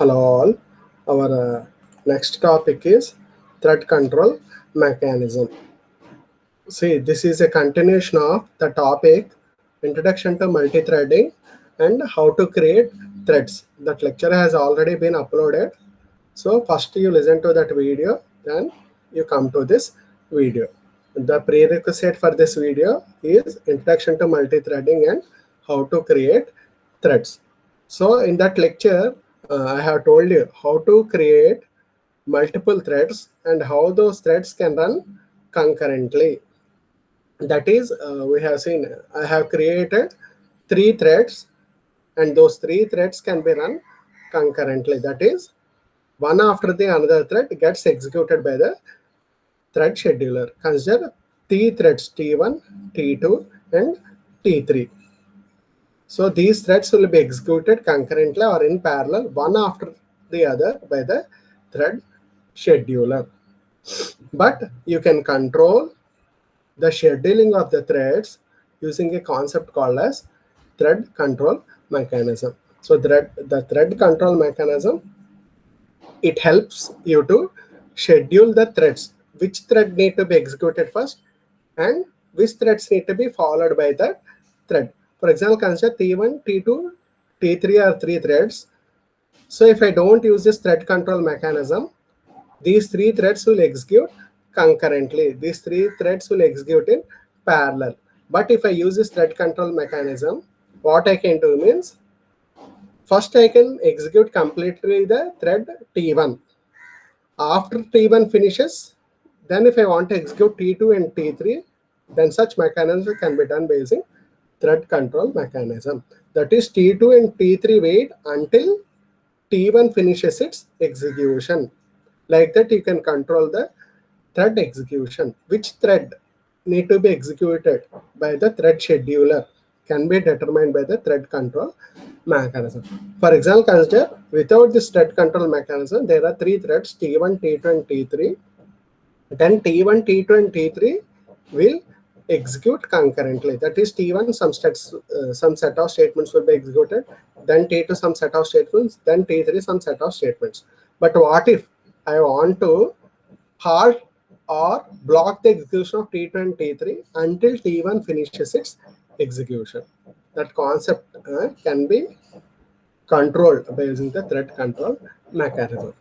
Hello all. Our next topic is thread control mechanism. See, this is a continuation of the topic Introduction to Multi-Threading and how to create threads. That lecture has already been uploaded. So first you listen to that video, then you come to this video. The prerequisite for this video is Introduction to Multi-Threading and how to create threads. So in that lecture, I have told you how to create multiple threads and how those threads can run concurrently. That is, we have seen, I have created 3 threads and those 3 threads can be run concurrently. That is, one after the another thread gets executed by the thread scheduler. Consider T threads T1, T2 and T3. So these threads will be executed concurrently or in parallel, one after the other by the thread scheduler. But you can control the scheduling of the threads using a concept called as thread control mechanism. So the thread control mechanism, it helps you to schedule the threads. Which thread need to be executed first and which threads need to be followed by the thread. For example, consider T1, T2, T3 are 3 threads. So if I don't use this thread control mechanism, these 3 threads will execute concurrently. These 3 threads will execute in parallel. But if I use this thread control mechanism, what I can do means, first I can execute completely the thread T1. After T1 finishes, then if I want to execute T2 and T3, then such mechanism can be done by using thread control mechanism. That is, T2 and T3 wait until T1 finishes its execution. Like that, you can control the thread execution. Which thread need to be executed by the thread scheduler can be determined by the thread control mechanism. For example, consider without this thread control mechanism, there are 3 threads T1, T2 and T3. Then T1, T2 and T3 will execute concurrently. That is, T1 some set of statements will be executed, then T2 some set of statements, then T3 some set of statements. But what if I want to halt or block the execution of T2 and T3 until T1 finishes its execution? That concept can be controlled by using the thread control mechanism.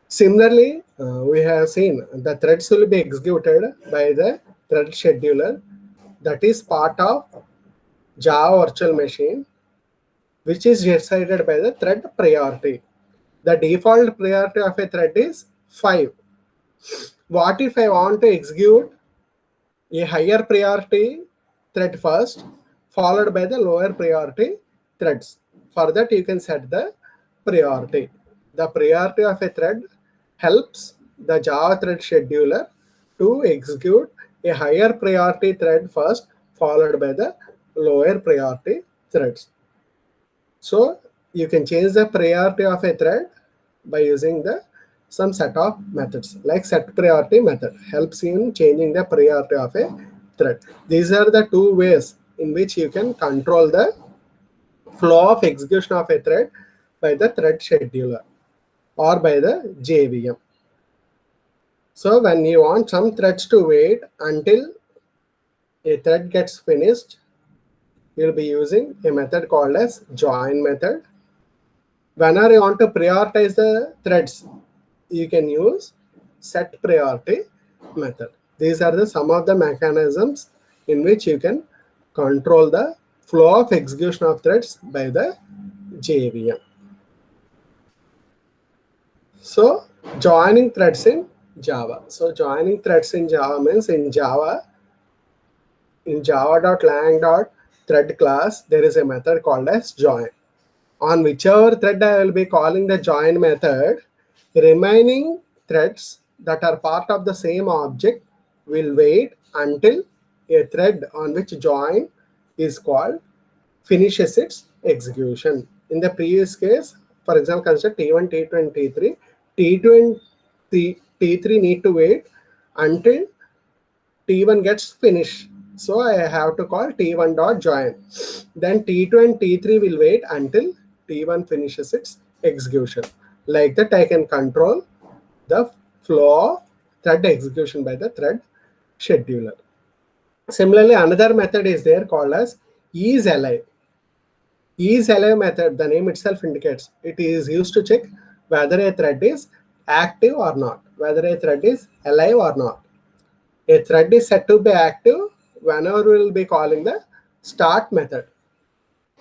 Similarly, we have seen the threads will be executed by the thread scheduler, that is part of Java virtual machine, which is decided by the thread priority. The default priority of a thread is 5. What if I want to execute a higher priority thread first, followed by the lower priority threads? For that, you can set the priority. The priority of a thread helps the Java thread scheduler to execute a higher priority thread first, followed by the lower priority threads. So you can change the priority of a thread by using some set of methods, like set priority method helps in changing the priority of a thread. These are the 2 ways in which you can control the flow of execution of a thread by the thread scheduler or by the JVM. So when you want some threads to wait until a thread gets finished, you'll be using a method called as join method. Whenever you want to prioritize the threads, you can use set priority method. These are some of the mechanisms in which you can control the flow of execution of threads by the JVM. So joining threads in Java. So joining threads in Java means in java.lang.thread class, there is a method called as join. On whichever thread I will be calling the join method, remaining threads that are part of the same object will wait until a thread on which join is called finishes its execution. In the previous case, for example, consider T1, T2 and T3. T2 and T3 need to wait until T1 gets finished. So I have to call T1.join. Then T2 and T3 will wait until T1 finishes its execution. Like that, I can control the flow of thread execution by the thread scheduler. Similarly, another method is there called as isAlive. isAlive method, the name itself indicates, it is used to check whether a thread is active or not, whether a thread is alive or not. A thread is said to be active whenever we will be calling the start method.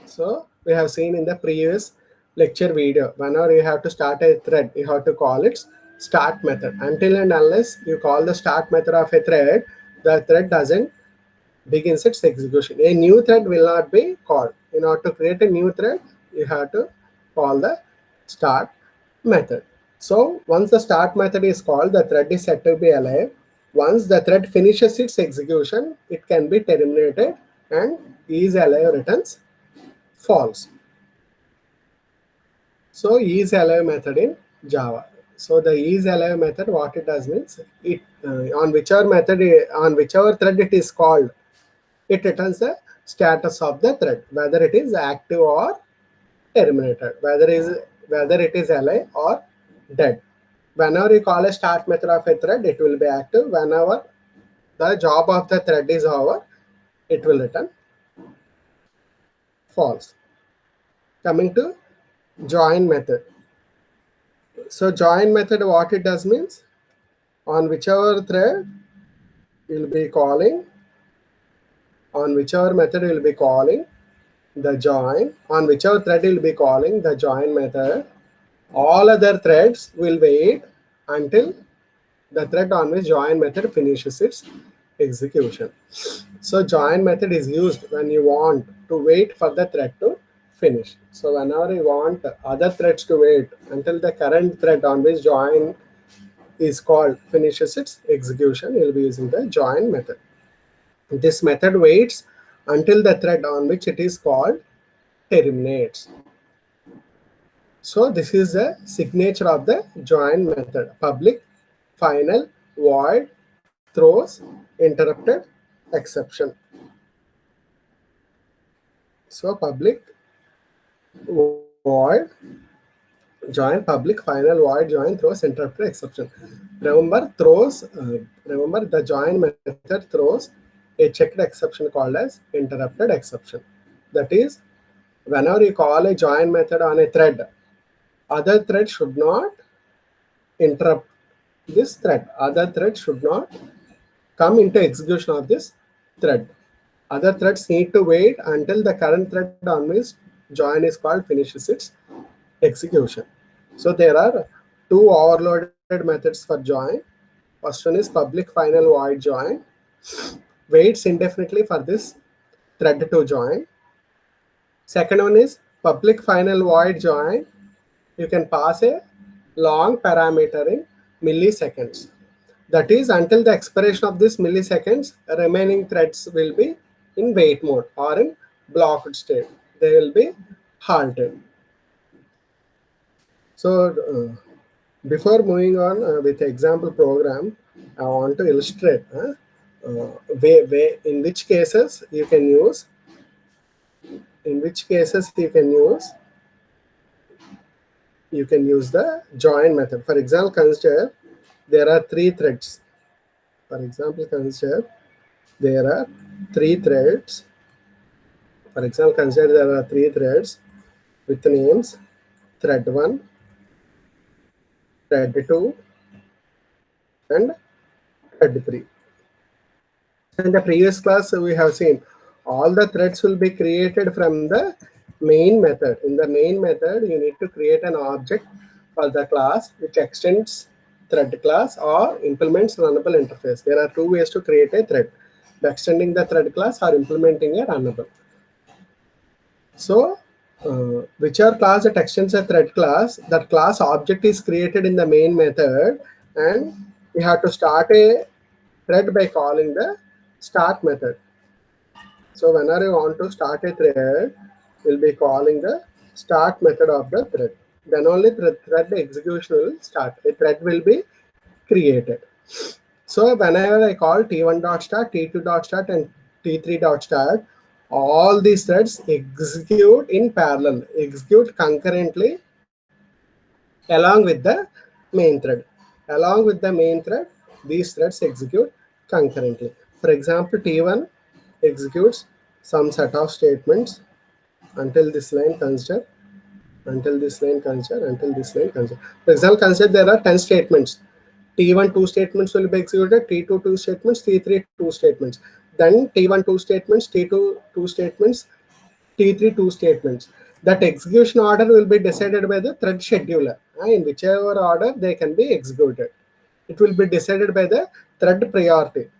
So we have seen in the previous lecture video, whenever you have to start a thread, you have to call its start method. Until and unless you call the start method of a thread, the thread doesn't begins its execution. A new thread will not be called. In order to create a new thread, you have to call the start method. So once the start method is called, the thread is said to be alive. Once the thread finishes its execution, it can be terminated and isAlive returns false. So isAlive method in Java. So the isAlive method, what it does means, it on whichever thread it is called, it returns the status of the thread, whether it is active or terminated, whether it is alive or dead. Whenever you call a start method of a thread, it will be active. Whenever the job of the thread is over, it will return false. Coming to join method. So join method, what it does means, on whichever thread you will be calling, on whichever method you will be calling the join, on whichever thread you will be calling the join method, all other threads will wait until the thread on which join method finishes its execution. So join method is used when you want to wait for the thread to finish. So whenever you want other threads to wait until the current thread on which join is called finishes its execution, you will be using the join method. This method waits until the thread on which it is called terminates. So this is the signature of the join method: public, final, void, throws, interrupted, exception. So public, void, join, public, final, void, join, throws, interrupted, exception. Remember remember the join method throws a checked exception called as interrupted exception. That is, whenever you call a join method on a thread, other thread should not interrupt this thread. Other thread should not come into execution of this thread. Other threads need to wait until the current thread on which join is called finishes its execution. So there are two overloaded methods for join. First one is public final void join, waits indefinitely for this thread to join. Second one is public final void join. You can pass a long parameter in milliseconds. That is, until the expiration of this milliseconds, remaining threads will be in wait mode or in blocked state. They will be halted. So before moving on with the example program, I want to illustrate in which cases you can use the join method. For example, consider there are three threads. For example, consider there are three threads. For example, consider there are three threads with names thread 1, thread 2, and thread 3. In the previous class, we have seen all the threads will be created from the main method. In the main method, you need to create an object for the class which extends thread class or implements runnable interface. There are two ways to create a thread: by extending the thread class or implementing a runnable. So whichever class that extends a thread class, that class object is created in the main method, and we have to start a thread by calling the start method. So whenever you want to start a thread, we'll be calling the start method of the thread. Then only the thread execution will start. A thread will be created. So whenever I call t1.start, t2.start, and t3.start, all these threads execute in parallel, execute concurrently along with the main thread. Along with the main thread, these threads execute concurrently. For example, T1 executes some set of statements until this line consider, until this line consider, until this line consider. For example, consider there are 10 statements. T1 2 statements will be executed, T2 2 statements, T3 2 statements. Then T1 2 statements, T2 2 statements, T3 2 statements. That execution order will be decided by the thread scheduler. In whichever order they can be executed. It will be decided by the thread priority.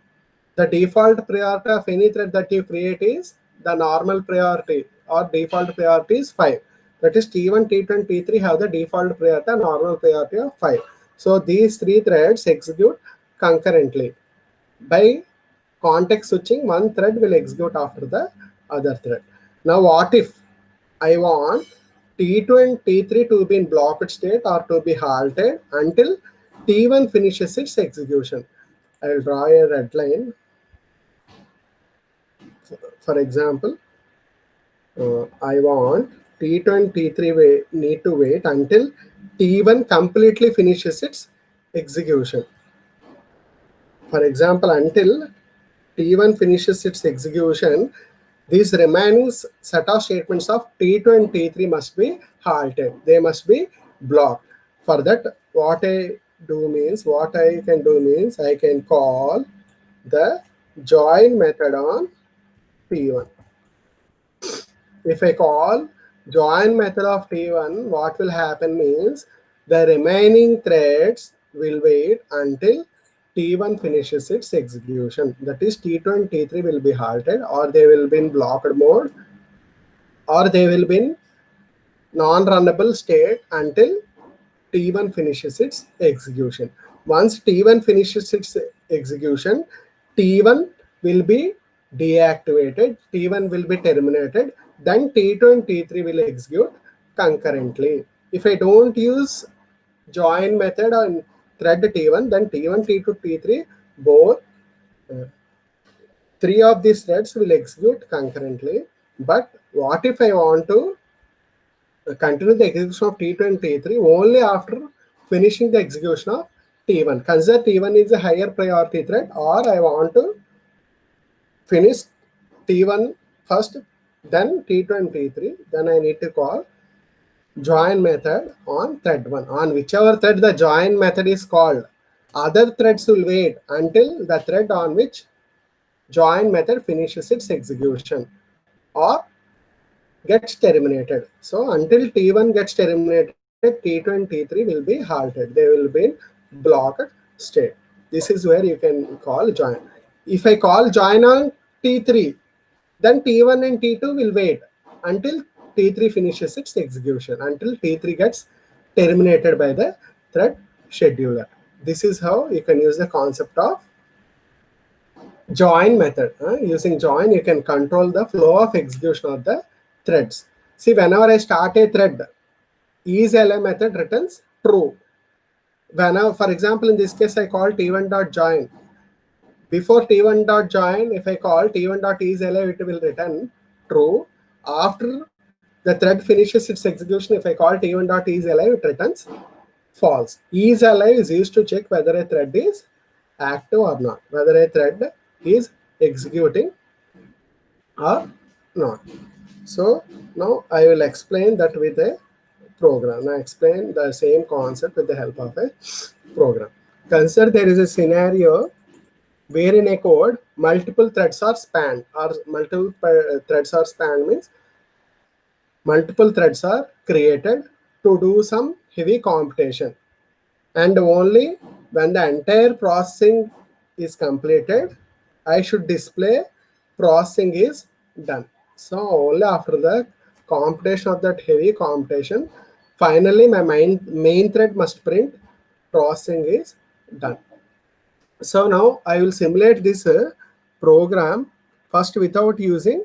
The default priority of any thread that you create is the normal priority, or default priority is 5. That is T1, T2 and T3 have the default priority and normal priority of 5. So these three threads execute concurrently. By context switching, one thread will execute after the other thread. Now what if I want T2 and T3 to be in blocked state or to be halted until T1 finishes its execution? I will draw a red line. For example, I want T2 and T3 need to wait until T1 completely finishes its execution. For example, until T1 finishes its execution, these remaining set of statements of T2 and T3 must be halted. They must be blocked. For that, what I can do means I can call the join method on T1. If I call join method of T1, what will happen means the remaining threads will wait until T1 finishes its execution. That is, T2 and T3 will be halted, or they will be in blocked mode, or they will be in non-runnable state until T1 finishes its execution. Once T1 finishes its execution, T1 will be deactivated, T1 will be terminated, then T2 and T3 will execute concurrently. If I don't use join method on thread T1, then T1, T2, T3, both three of these threads will execute concurrently. But what if I want to continue the execution of T2 and T3 only after finishing the execution of T1? Consider T1 is a higher priority thread, or I want to finish T1 first, then T2 and T3, then I need to call join method on thread 1. On whichever thread the join method is called, other threads will wait until the thread on which join method finishes its execution or gets terminated. So until T1 gets terminated, T2 and T3 will be halted. They will be in blocked state. This is where you can call join. If I call join on T3, then T1 and T2 will wait until T3 finishes its execution, until T3 gets terminated by the thread scheduler. This is how you can use the concept of join method. Using join, you can control the flow of execution of the threads. See, whenever I start a thread, isLi method returns true. Whenever, for example, in this case, I call T1.join. Before T1.join, if I call T1.isLi, it will return true. After the thread finishes its execution, if I call T1.isLi, it returns false. IsLi is used to check whether a thread is active or not, whether a thread is executing or not. So now I will explain that with a program. I explain the same concept with the help of a program. Consider there is a scenario where in a code multiple threads are spanned, or multiple threads are spanned means multiple threads are created to do some heavy computation, and only when the entire processing is completed, I should display processing is done. So only after the computation of that heavy computation, finally my main thread must print processing is done. So now I will simulate this program first without using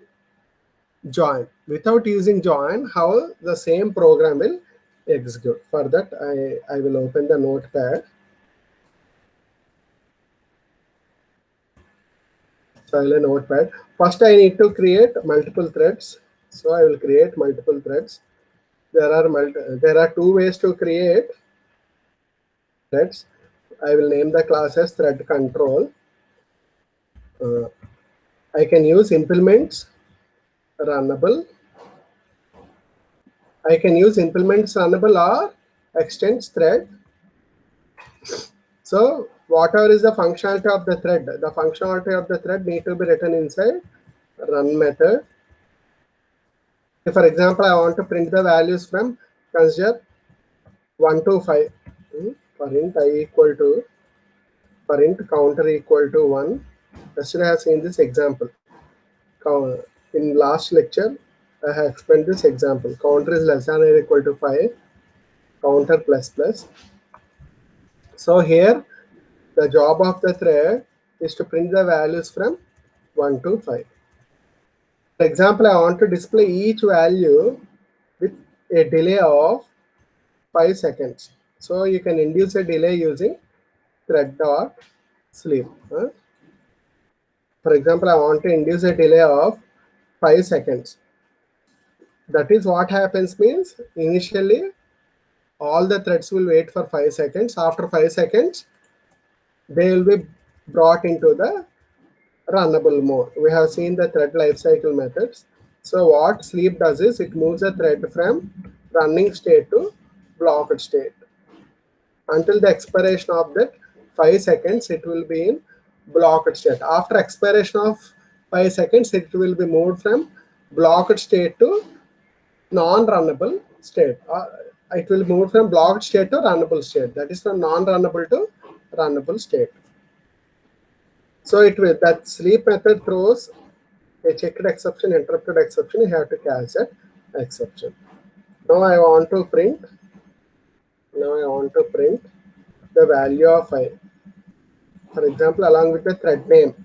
join. Without using join, how the same program will execute. For that, I will open the notepad. So I will notepad. First, I need to create multiple threads. So I will create multiple threads. There are two ways to create threads. I will name the class as thread control. I can use implements runnable. I can use implements runnable or extends thread. So whatever is the functionality of the thread, the functionality of the thread need to be written inside run method. If, for example, I want to print the values from, consider 1 to 5. Print I equal to, print counter equal to 1. Yesterday I have seen this example. In last lecture, I have explained this example. Counter is less than or equal to 5. Counter plus plus. So here, the job of the thread is to print the values from 1 to 5. For example, I want to display each value with a delay of 5 seconds. So you can induce a delay using thread dot sleep. For example, I want to induce a delay of 5 seconds. That is what happens means initially all the threads will wait for 5 seconds. After 5 seconds, they will be brought into the runnable mode. We have seen the thread lifecycle methods. So what sleep does is it moves the thread from running state to blocked state. Until the expiration of that 5 seconds, it will be in blocked state. After expiration of 5 seconds, it will be moved from blocked state to non-runnable state. It will move from blocked state to runnable state. That is from non-runnable to runnable state. So it will, that sleep method throws a checked exception, interrupted exception. You have to catch that exception. Now I want to print. The value of I. For example, along with the thread name.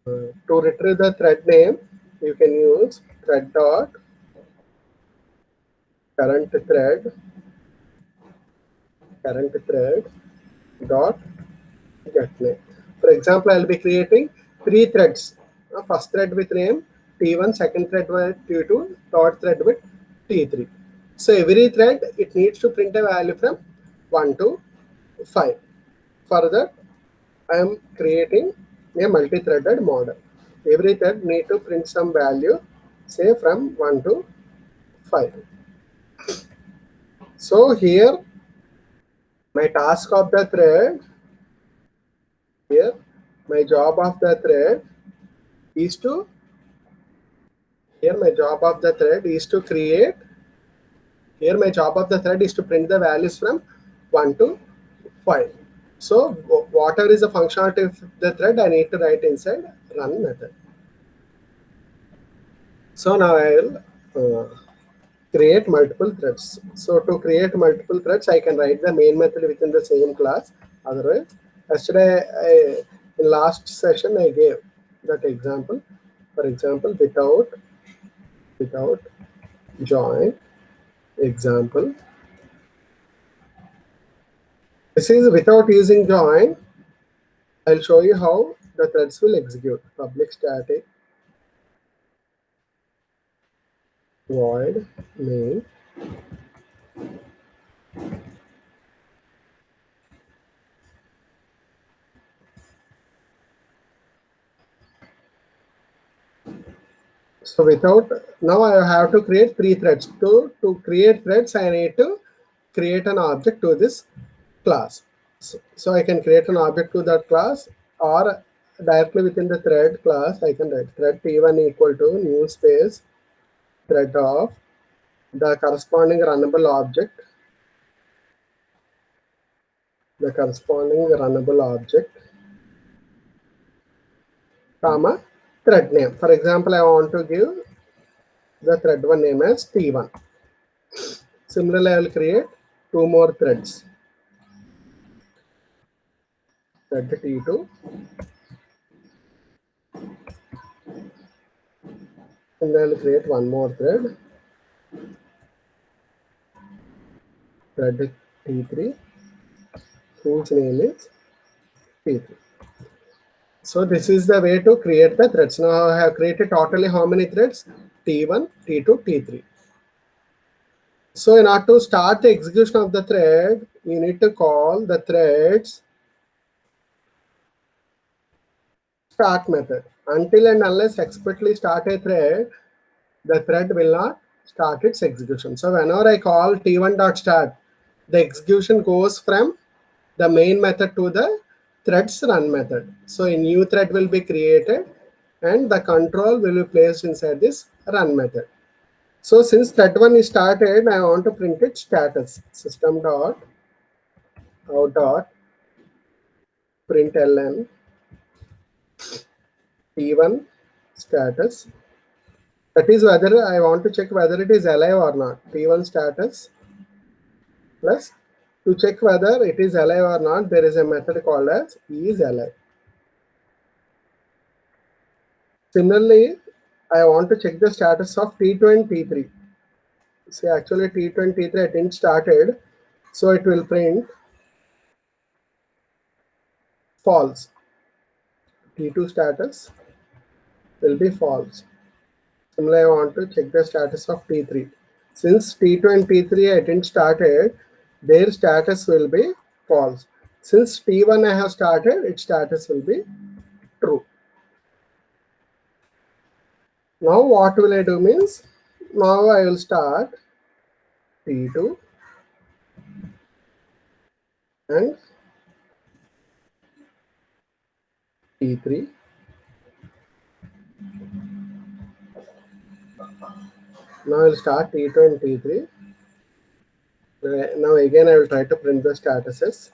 To retrieve the thread name, you can use thread dot current thread dot get name. For example, I will be creating 3 threads. First thread with name T1, second thread with T2, third thread with T3. So every thread, it needs to print a value from 1 to 5. Further, I am creating a multi-threaded model. Every thread need to print some value, say from 1 to 5. So here, my task of the thread, here, my job of the thread is to, create, here my job of the thread is to print the values from 1 to 5. So whatever is the functionality of the thread, I need to write inside run method. So now I will create multiple threads. So to create multiple threads, I can write the main method within the same class. Otherwise, yesterday in last session I gave that example. For example, without join example. This is without using join. I'll show you how the threads will execute. Public static void main so without, now I have to create 3 threads. To create threads, I need to create an object to this class. So I can create an object to that class, or directly within the thread class, I can write thread T1 equal to new space thread of the corresponding runnable object, comma thread name. For example, I want to give the thread one name as T1. Similarly, I will create 2 more threads. Thread T2 and I will create 1 more thread. Thread T3 whose name is T3. So this is the way to create the threads. Now I have created totally how many threads? T1, T2, T3. So in order to start the execution of the thread, you need to call the threads start method. Until and unless explicitly start a thread, the thread will not start its execution. So whenever I call t1.start, the execution goes from the main method to the threads run method. So a new thread will be created and the control will be placed inside this run method. So since thread 1 is started, I want to print its status. System dot out dot println t1 status. That is whether I want to check whether it is alive or not. T1 status plus to check whether it is alive or not, there is a method called as is alive. Similarly, I want to check the status of T2 and T3. See, actually T2 and T3 I think started, so it will print false. T2 status will be false. Similarly, I want to check the status of T3. Since T2 and T3 I didn't started, their status will be false. Since T1 I have started, its status will be true. Now what will I do means, now I will start T2 and T3. Now I will start T2 and T3. Now again I will try to print the statuses.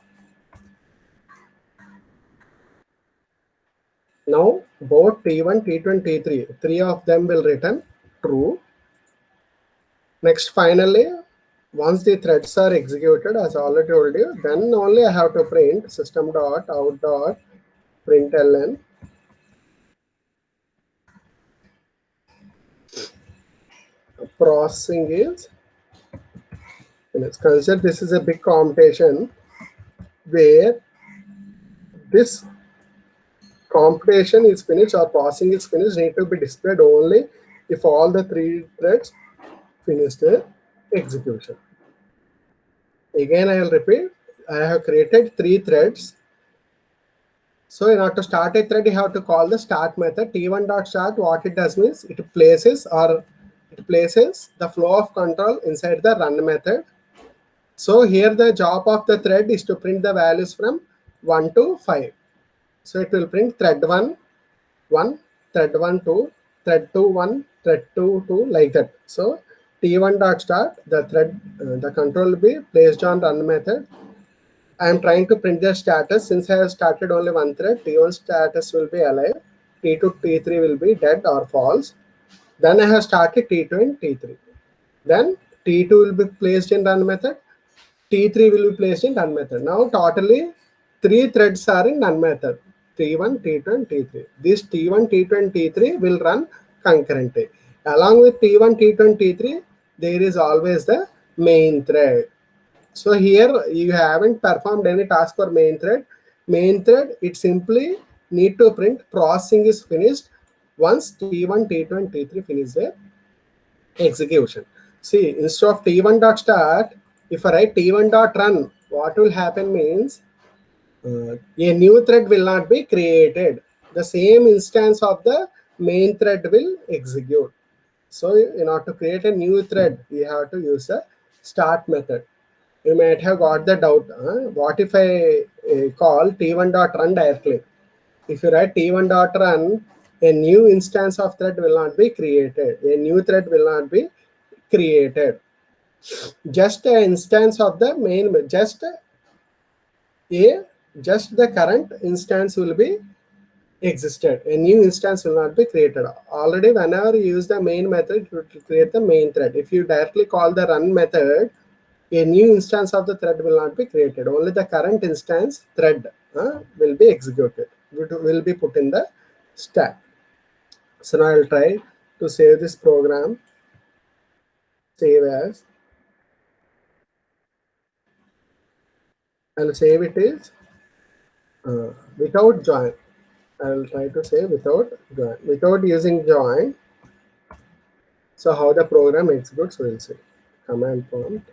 Now both T1, T2 and T3, three of them will return true. Next, finally, once the threads are executed, as I already told you, then only I have to print system dot out dot println processing is finished. Consider this is a big computation where this computation is finished or processing is finished, need to be displayed only if all the three threads finish their execution. Again, I will repeat, I have created three threads. So in order to start a thread, you have to call the start method. T1.start, what it does means it places the flow of control inside the run method. So here the job of the thread is to print the values from 1 to 5. So it will print thread 1, 1, thread 1, 2, thread 2, 1, thread 2, 2, like that. So T1.start, the thread, the control will be placed on run method. I am trying to print the status. Since I have started only one thread, T1 status will be alive, T2, T3 will be dead or false. Then I have started T2 and T3. Then T2 will be placed in run method, T3 will be placed in run method. Now totally three threads are in run method, T1, T2 and T3. This T1, T2 and T3 will run concurrently. Along with T1, T2 and T3, there is always the main thread. So here you haven't performed any task for main thread. Main thread, it simply need to print processing is finished once T1, T2 and T3 finish their execution. See, instead of T1.start, if I write T1.run, what will happen means a new thread will not be created. The same instance of the main thread will execute. So in order to create a new thread, we have to use a start method. You might have got the doubt, what if I call t1.run directly? If you write t1.run, a new instance of thread will not be created. A new thread will not be created. Just an instance of the main, just the current instance will be existed. A new instance will not be created. Already whenever you use the main method, it will create the main thread. If you directly call the run method, a new instance of the thread will not be created. Only the current instance thread will be executed, will be put in the stack. So now I will try to save this program. Save as. I will save it is without join. I will try to save without join, without using join. So how the program executes, we will see. Command prompt.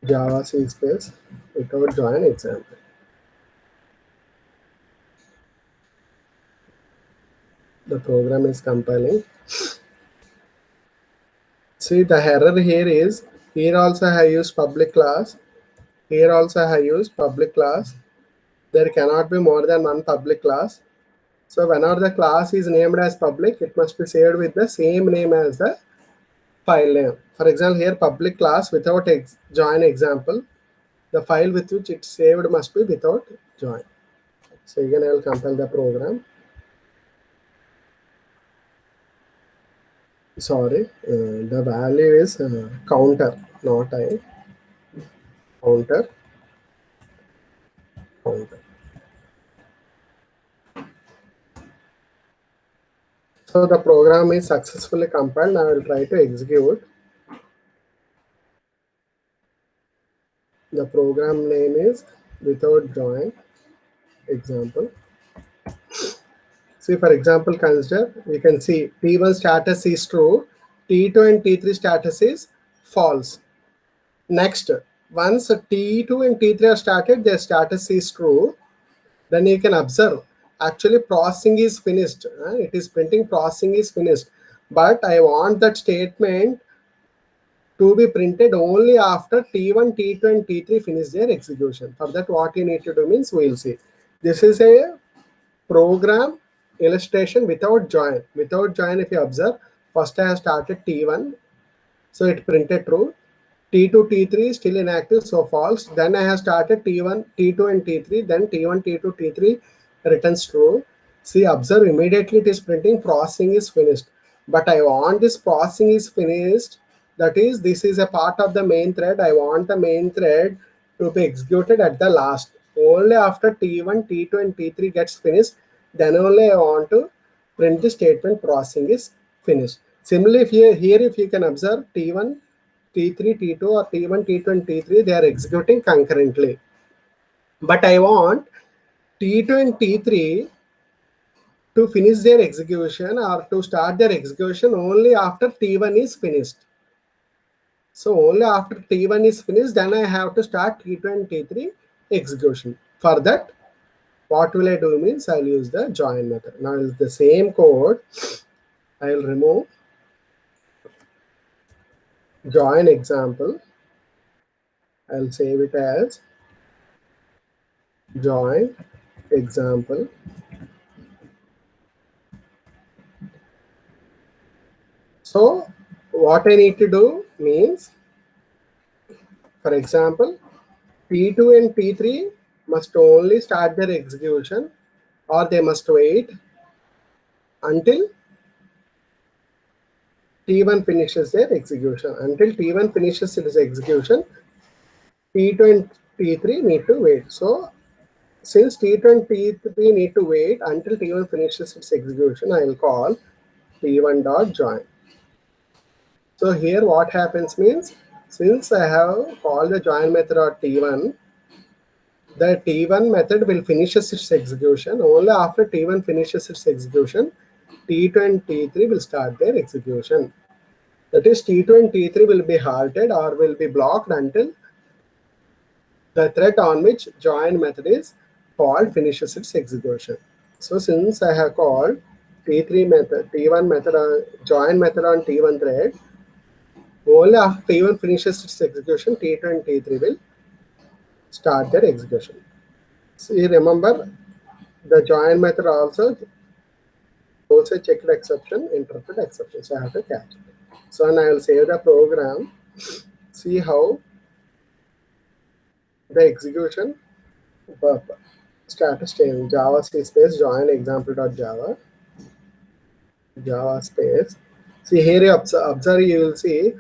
Java C space without join example. The program is compiling. See, the error here is, here also I use public class, here also I use public class. There cannot be more than one public class. So whenever the class is named as public, it must be saved with the same name as the file name. For example, here public class without join example, the file with which it's saved must be without join. So again, I will compile the program. Sorry, the value is counter, not I. Counter. So the program is successfully compiled. Now I will try to execute. The program name is without join example. See, for example, consider, you can see T1 status is true, T2 and T3 status is false. Next, once T2 and T3 are started, their status is true. Then you can observe, actually processing is finished. It is printing processing is finished. But I want that statement to be printed only after T1, T2 and T3 finish their execution. For that, what you need to do means, we'll see. This is a program illustration without join. Without join, if you observe, first I have started T1, so it printed true. T2, T3 still inactive, so false. Then I have started T1, T2 and T3, then T1, T2, T3 returns true. See, observe, immediately it is printing processing is finished. But I want this processing is finished, that is, this is a part of the main thread. I want the main thread to be executed at the last. Only after T1, T2 and T3 gets finished, then only I want to print the statement processing is finished. Similarly, if here if you can observe T1, T3, T2 or T1, T2 and T3, they are executing concurrently. But I want T2 and T3 to finish their execution or to start their execution only after T1 is finished. So only after T1 is finished, then I have to start T2 and T3 execution. For that, what will I do means, I'll use the join method. Now the same code, I'll remove join example. I'll save it as join example. So what I need to do means, for example, T2 and T3 must only start their execution, or they must wait until T1 finishes their execution. Until T1 finishes its execution, T2 and T3 need to wait. So since T2 and T3 need to wait until T1 finishes its execution, I will call T1.join. So here what happens means, since I have called the join method of T1, the T1 method will finish its execution. Only after T1 finishes its execution, T2 and T3 will start their execution. That is, T2 and T3 will be halted or will be blocked until the thread on which join method is called finishes its execution. So since I have called T3 method, T1 method, join method on T1 thread, only after T1 finishes its execution, T2 and T3 will start their execution. So you remember, the join method also checked exception, interrupted exception. So I have to catch it. So and I will save the program. See how the execution status change. Java space join example.java. Java space. See here you observe, you will see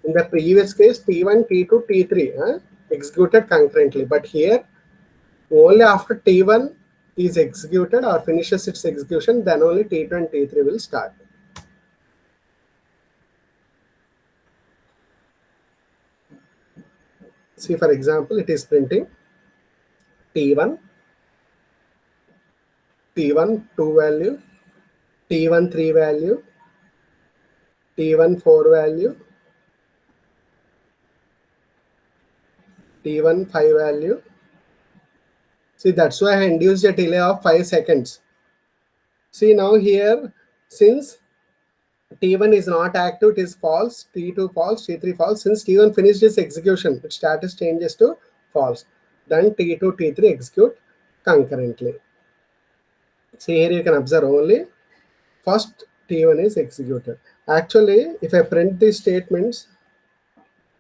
in the previous case T1, T2, T3 executed concurrently, but here only after T1 is executed or finishes its execution, then only T2 and T3 will start. See, for example, it is printing T1, T1 2 value, T1 3 value, T1 4 value, T1 5 value. See, that's why I induced a delay of 5 seconds. See, now here, since T1 is not active, it is false, T2 false, T3 false. Since T1 finished its execution, its status changes to false. Then T2, T3 execute concurrently. See, here you can observe only first T1 is executed. Actually, if I print these statements,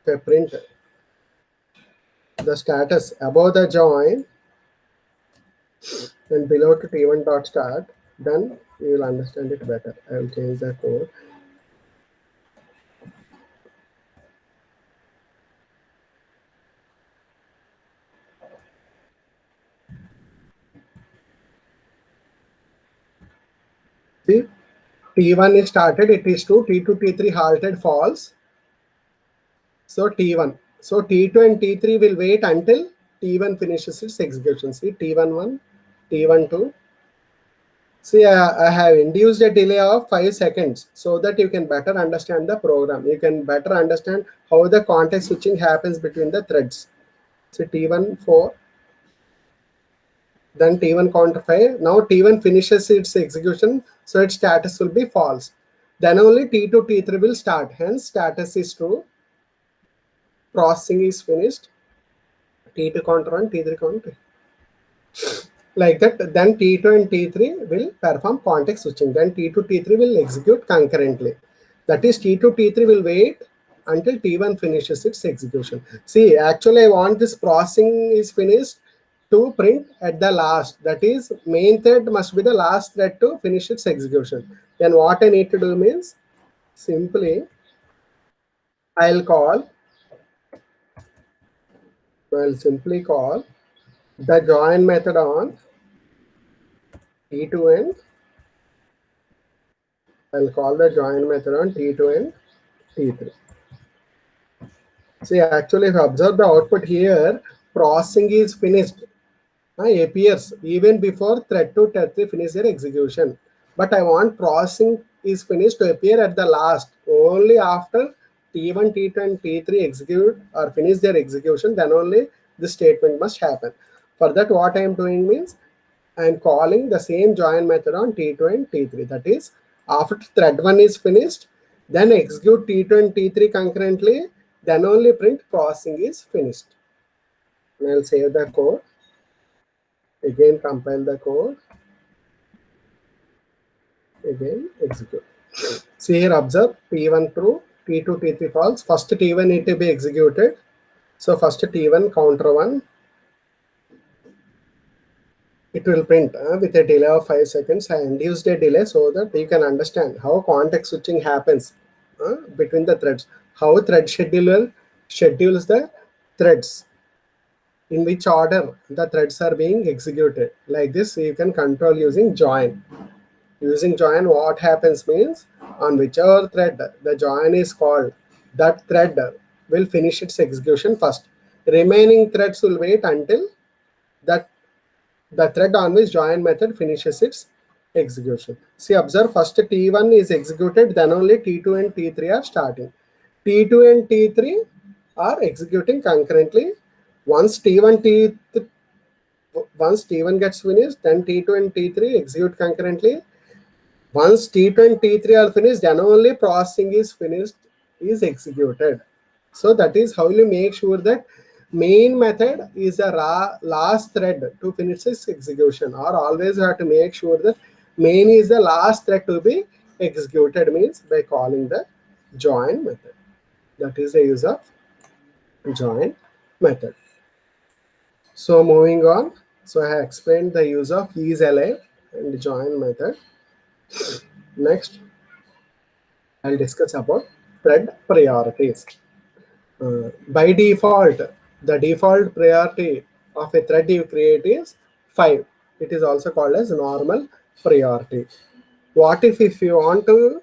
if I print the status above the join and below to T1 dot start, then you will understand it better. I will change the code. See, T1 is started, it is true. T2, T3 halted, false. So T1. So T2 and T3 will wait until T1 finishes its execution. See, T1 1, T1 2. See, I have induced a delay of 5 seconds so that you can better understand the program. You can better understand how the context switching happens between the threads. So T1 4, then T1 counter 5. Now T1 finishes its execution, so its status will be false. Then only T2, T3 will start. Hence, status is true. Processing is finished. T2 counter 1, T3 counter 2. Like that, then T2 and T3 will perform context switching. Then T2, T3 will execute concurrently. That is, T2, T3 will wait until T1 finishes its execution. See, actually, I want this processing is finished to print at the last. That is, main thread must be the last thread to finish its execution. Then what I need to do means, simply, I'll simply call the join method on T2 and I'll call the join method on T2 and T3. See, actually, if you observe the output here, processing is finished. Appears even before thread 2, thread 3 finish their execution. But I want processing is finished to appear at the last. Only after T1, T2, and T3 execute or finish their execution, then only this statement must happen. For that, what I am doing means, I am calling the same join method on T2 and T3. That is, after thread 1 is finished, then execute T2 and T3 concurrently, then only print processing is finished. And I'll save the code. Again, compile the code. Again, execute. See here, observe T1 true, T2, T3 false. First T1 need to be executed. So first T1 counter 1. It will print with a delay of 5 seconds. I induced a delay so that you can understand how context switching happens between the threads. How thread scheduler schedules the threads, in which order the threads are being executed. Like this, you can control using join. Using join, what happens means, on whichever thread the join is called, that thread will finish its execution first. Remaining threads will wait until that the thread on which join method finishes its execution. See, observe, first T1 is executed, then only T2 and T3 are starting. T2 and T3 are executing concurrently. Once T1 gets finished, then T2 and T3 execute concurrently. Once T2 and T3 are finished, then only processing is finished, is executed. So that is how you make sure that main method is the last thread to finish its execution, or always you have to make sure that main is the last thread to be executed, means by calling the join method. That is the use of join method. So moving on, so I have explained the use of isAlive and join method. Next, I'll discuss about thread priorities. By default, the default priority of a thread you create is 5. It is also called as normal priority. What if you want to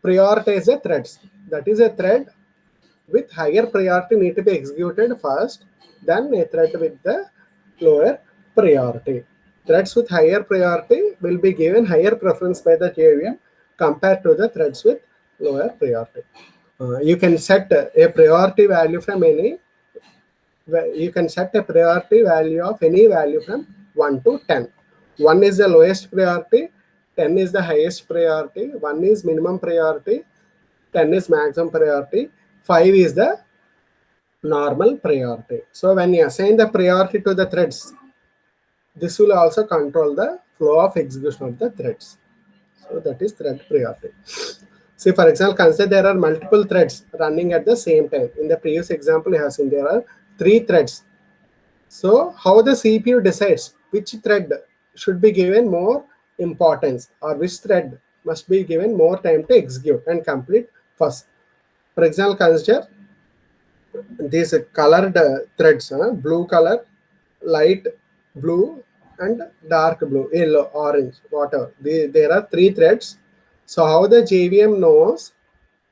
prioritize the threads? That is, a thread with higher priority need to be executed first, then a thread with the lower priority. Threads with higher priority will be given higher preference by the JVM compared to the threads with lower priority. You can set a priority value from any you can set a priority value of any value from 1 to 10. 1 is the lowest priority, 10 is the highest priority, 1 is minimum priority, 10 is maximum priority, 5 is the normal priority. So when you assign the priority to the threads, this will also control the flow of execution of the threads. So that is thread priority. See, for example, consider there are multiple threads running at the same time. In the previous example, you have seen there are 3 threads. So how the CPU decides which thread should be given more importance, or which thread must be given more time to execute and complete first. For example, consider these colored threads, blue color, light blue, and dark blue, yellow, orange, whatever. There are 3 threads. So how the JVM knows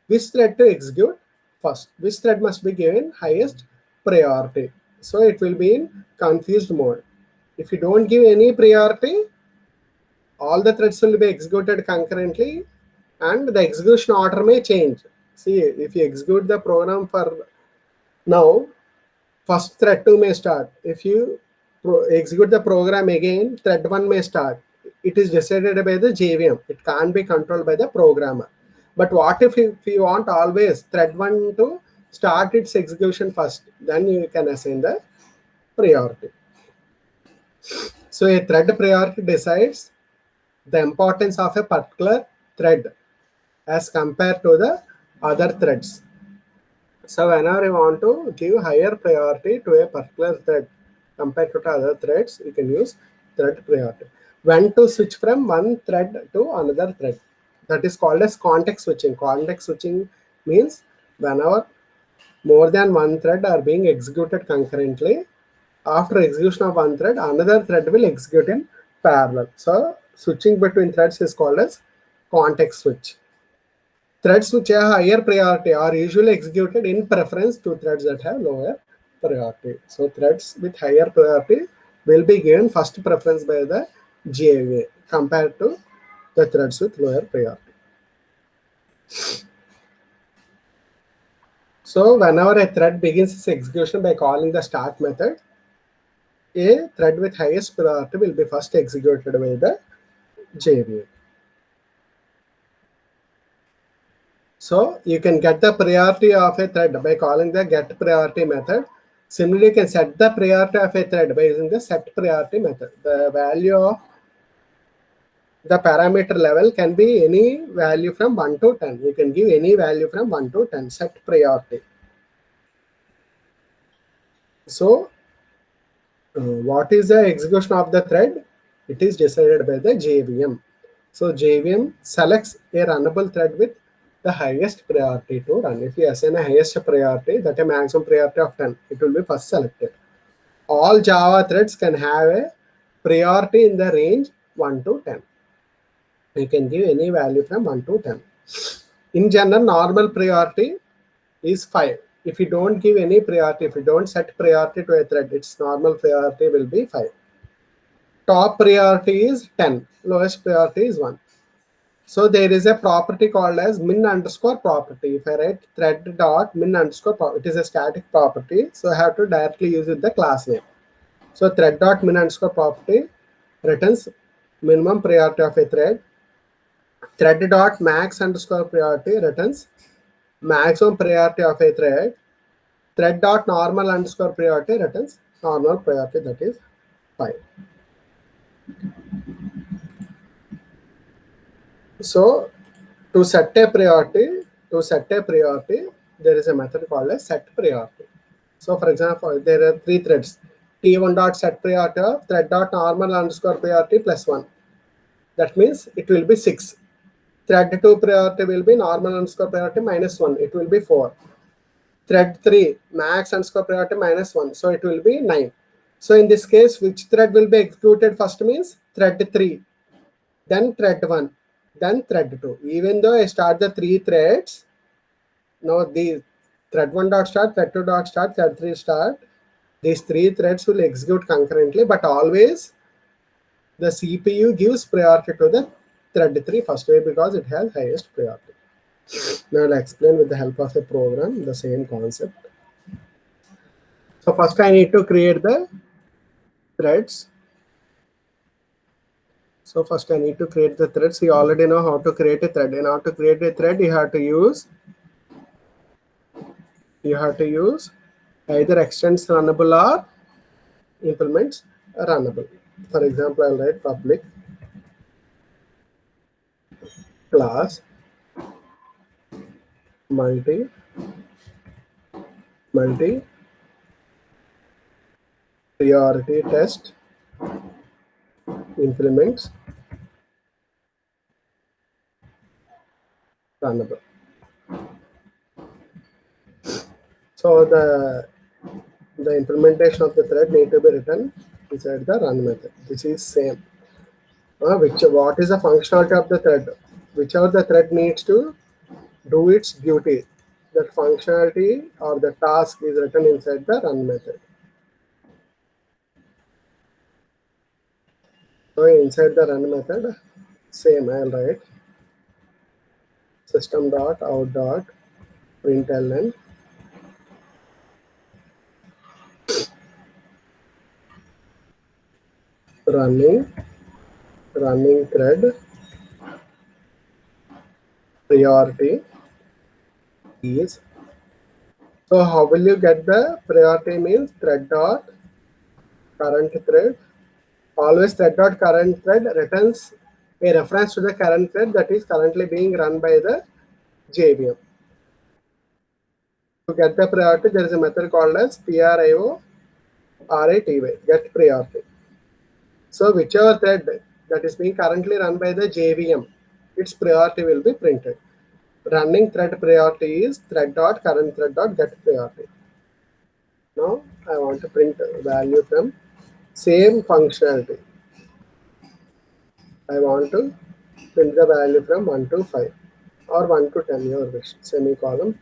which thread to execute first, which thread must be given highest priority. So it will be in confused mode. If you don't give any priority, all the threads will be executed concurrently and the execution order may change. See, if you execute the program for now, first thread 2 may start. If you execute the program again, thread 1 may start. It is decided by the JVM. It can't be controlled by the programmer. But what if you want always thread 1 to start its execution first? Then you can assign the priority. So a thread priority decides the importance of a particular thread as compared to the other threads. So whenever you want to give higher priority to a particular thread compared to other threads, you can use thread priority. When to switch from one thread to another thread, that is called as context switching. Context switching means whenever more than one thread are being executed concurrently, after execution of one thread, another thread will execute in parallel. So switching between threads is called as context switch. Threads which have higher priority are usually executed in preference to threads that have lower priority. So threads with higher priority will be given first preference by the JVM compared to the threads with lower priority. So whenever a thread begins its execution by calling the start method, a thread with highest priority will be first executed by the JVM. So you can get the priority of a thread by calling the get priority method. Similarly, you can set the priority of a thread by using the set priority method. The value of the parameter level can be any value from 1 to 10. You can give any value from 1 to 10, set priority. So what is the execution of the thread? It is decided by the JVM. So JVM selects a runnable thread with the highest priority to run. If you assign a highest priority, that a maximum priority of 10, it will be first selected. All Java threads can have a priority in the range 1 to 10. You can give any value from 1 to 10. In general, normal priority is 5. If you don't give any priority, if you don't set priority to a thread, its normal priority will be 5. Top priority is 10, lowest priority is 1. So there is a property called as min underscore property. If I write thread dot min underscore property, it is a static property. So I have to directly use with the class name. So thread dot min underscore property returns minimum priority of a thread. Thread dot max underscore priority returns maximum priority of a thread. Thread dot normal underscore priority returns normal priority, that is 5. So to set a priority, there is a method called as set priority. So for example, there are 3 threads. T1 dot set priority of thread dot normal underscore priority plus 1. That means it will be 6. Thread 2 priority will be normal underscore priority minus 1. It will be 4. Thread 3 max underscore priority minus 1. So it will be 9. So in this case, which thread will be executed first means thread 3, then thread 1, then thread 2. Even though I start the 3 threads, now the thread 1 dot start, thread 2 dot start, thread 3 start, these 3 threads will execute concurrently, but always the CPU gives priority to the thread 3 first way because it has highest priority. Now I'll explain with the help of a program the same concept. So first I need to create the threads. So first I need to create the threads. You already know how to create a thread. In order to create a thread, you have to use either extends runnable or implements runnable. For example, I'll write public class multi priority test implements runnable. So the implementation of the thread need to be written inside the run method. This is same. What is the functionality of the thread? Whichever the thread needs to do its duty, that functionality or the task is written inside the run method. So inside the run method, same I'll write system.out.println running thread priority is. So how will you get the priority? Means thread dot current thread. Always thread dot current thread returns a reference to the current thread that is currently being run by the JVM. To get the priority, there is a method called as PRIORATY, get priority. So whichever thread that is being currently run by the JVM, its priority will be printed. Running thread priority is thread dot current thread dot get priority. Now I want to print value from same functionality. I want to print the value from 1 to 5 or 1 to 10, your wish. Semicolon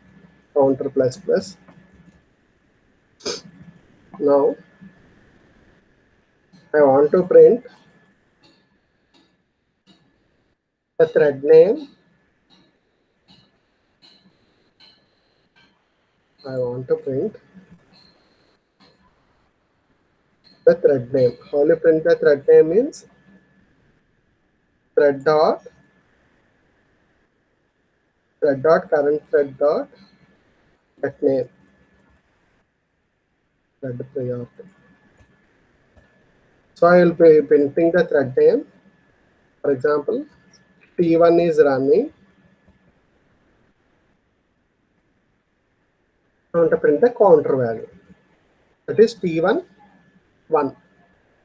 counter plus plus. Now I want to print the thread name. I want to print the thread name. How you print the thread name means thread dot current thread dot get name thread priority. So I will be printing the thread name. For example, T1 is running. I want to print the counter value. That is T1 1,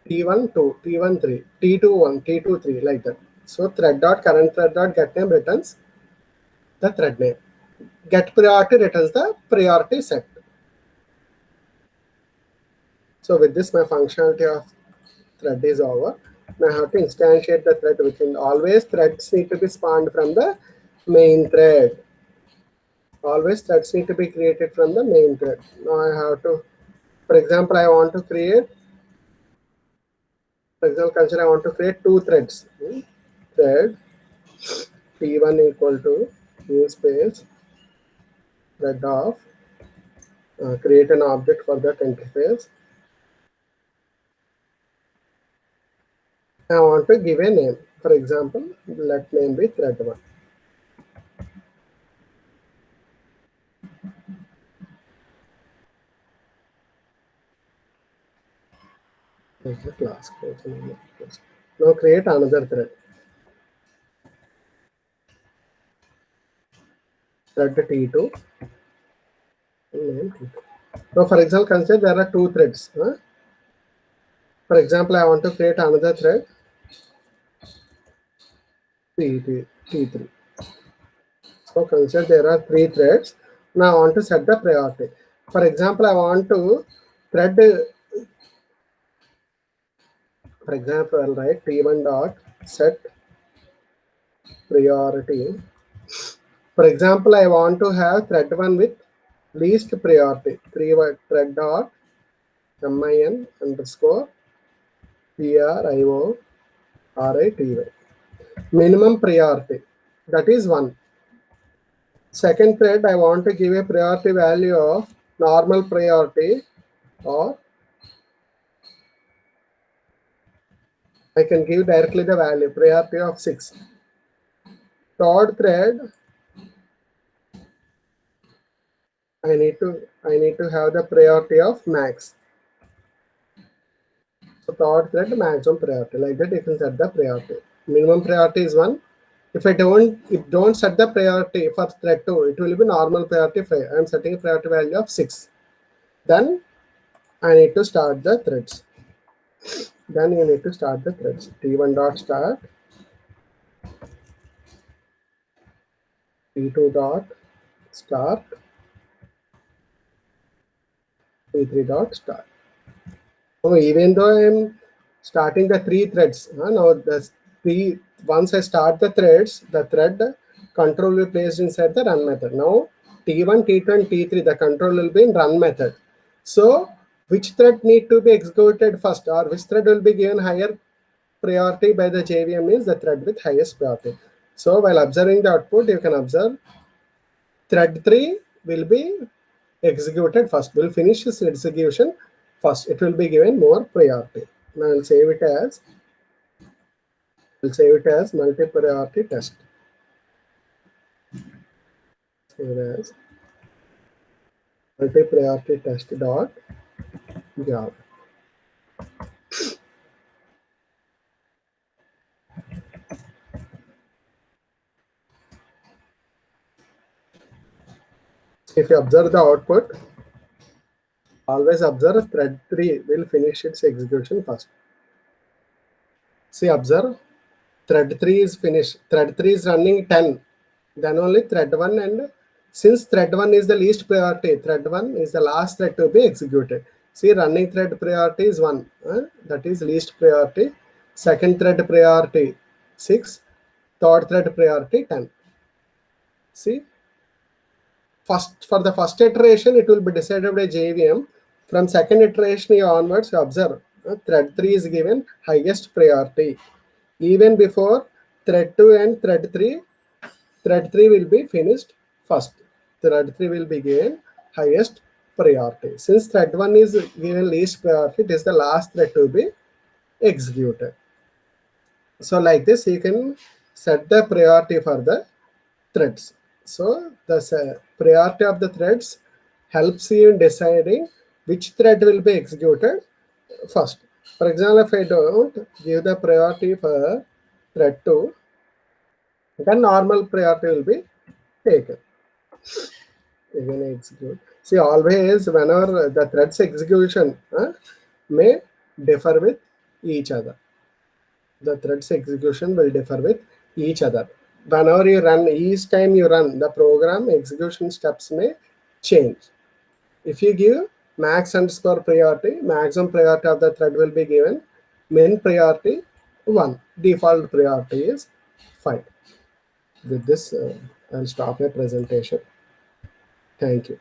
T1 2, T1 3, T2 1, T2 3, like that. So thread dot current thread dot get name returns the thread name. Get priority returns the priority set. So with this, my functionality of thread is over. Now I have to instantiate the thread within. Always threads need to be spawned from the main thread. Always threads need to be created from the main thread. Now I have to, for example, I want to create, for example, consider I want to create two threads. Thread T1 equal to new space thread of create an object for that interface. I want to give a name. For example, let name be thread1. The class. Now create another thread. Thread T2. Name T2. Now, for example, consider there are two threads. For example, I want to create another thread T3. So consider there are three threads. Now I want to set the priority. For example, I want to thread. For example, I'll write T1 dot set priority. For example, I want to have thread 1 with least priority. Thread dot min underscore PRIORATY. Minimum priority, that is 1. Second thread, I want to give a priority value of normal priority or I can give directly the value priority of 6. Third thread, I need to have the priority of max. So third thread maximum priority, like that you can set the priority. Minimum priority is 1. If don't set the priority for thread 2, it will be normal priority 5. I am setting a priority value of 6. Then I need to start the threads. Then you need to start the threads. T1 dot start, T2 dot start, T3 dot start. So even though I am starting the 3 threads, now once I start the threads, the thread control will be placed inside the run method. Now T1, T2, and T3, the control will be in run method. So which thread need to be executed first, or which thread will be given higher priority by the JVM is the thread with highest priority. So while observing the output, you can observe thread 3 will be executed first, will finish its execution first. It will be given more priority. Now I'll save it as multi-priority test. Save it as multi-priority test dot Java. If you observe the output, always observe thread 3 will finish its execution first. See, observe thread 3 is finished. Thread 3 is running 10. Then only thread 1, and since thread 1 is the least priority, thread 1 is the last thread to be executed. See, running thread priority is 1. That is least priority. Second thread priority 6. Third thread priority 10. See, for the first iteration, it will be decided by JVM. From second iteration onwards, you observe thread 3 is given highest priority. Even before thread 2 and thread 3 will be finished first. Thread 3 will be given highest priority. Since thread 1 is given least priority, it is the last thread to be executed. So like this, you can set the priority for the threads. So the priority of the threads helps you in deciding which thread will be executed first. For example, if I don't give the priority for thread 2, then normal priority will be taken. Again, execute. See, always whenever the threads execution may differ with each other. The threads execution will differ with each other. Whenever you run, each time you run, the program execution steps may change. If you give max underscore priority, maximum priority of the thread will be given. Min priority 1. Default priority is 5. With this, I'll stop my presentation. Thank you.